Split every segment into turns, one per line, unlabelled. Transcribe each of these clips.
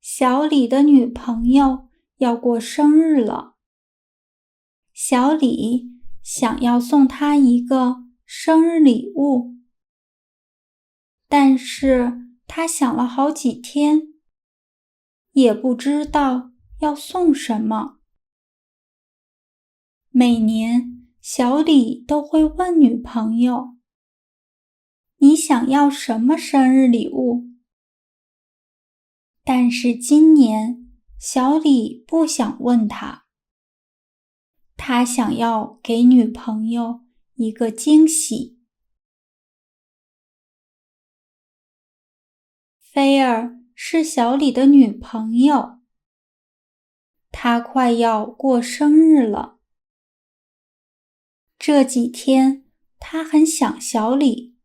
小李的女朋友要过生日了。小李想要送她一个生日礼物，但是他想了好几天，也不知道要送什么。每年，小李都会问女朋友：“你想要什么生日礼物？”但是今年，小李不想问他，他想要给女朋友一个惊喜。菲儿是小李的女朋友，她快要过生日了。这几天，她很想小李。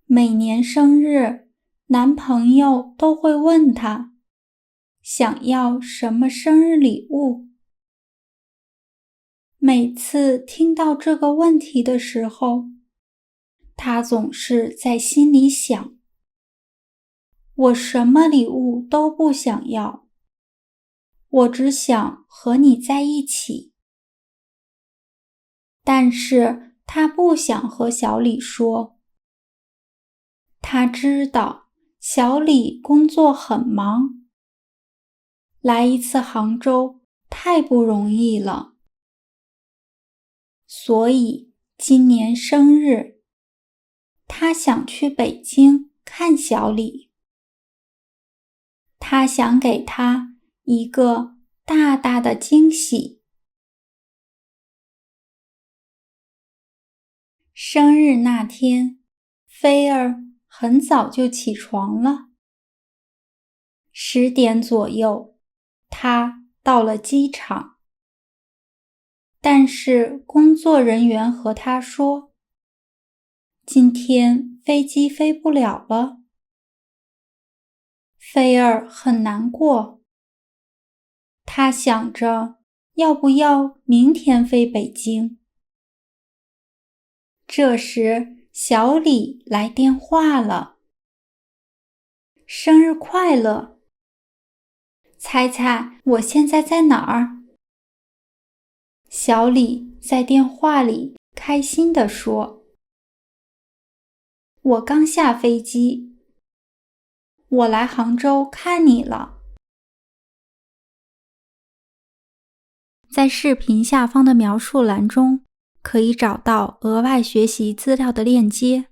每年生日，男朋友都会问她想要什么生日礼物。每次听到这个问题的时候，她总是在心里想：我什么礼物都不想要，我只想和你在一起。但是她不想和小李说，她知道小李工作很忙，来一次杭州太不容易了。所以今年生日，她想去北京看小李。她想给他一个大大的惊喜。生日那天，菲儿很早就起床了。10点左右，她到了机场。但是工作人员和她说，今天飞机飞不了了。菲儿很难过，她想着要不要明天飞北京。这时，小李来电话了：“生日快乐！猜猜我现在在哪儿？”小李在电话里开心地说：“我刚下飞机，我来杭州看你了。”在视频下方的描述栏中，可以找到额外学习资料的链接。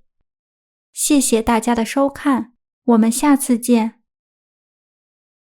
谢谢大家的收看，我们下次见。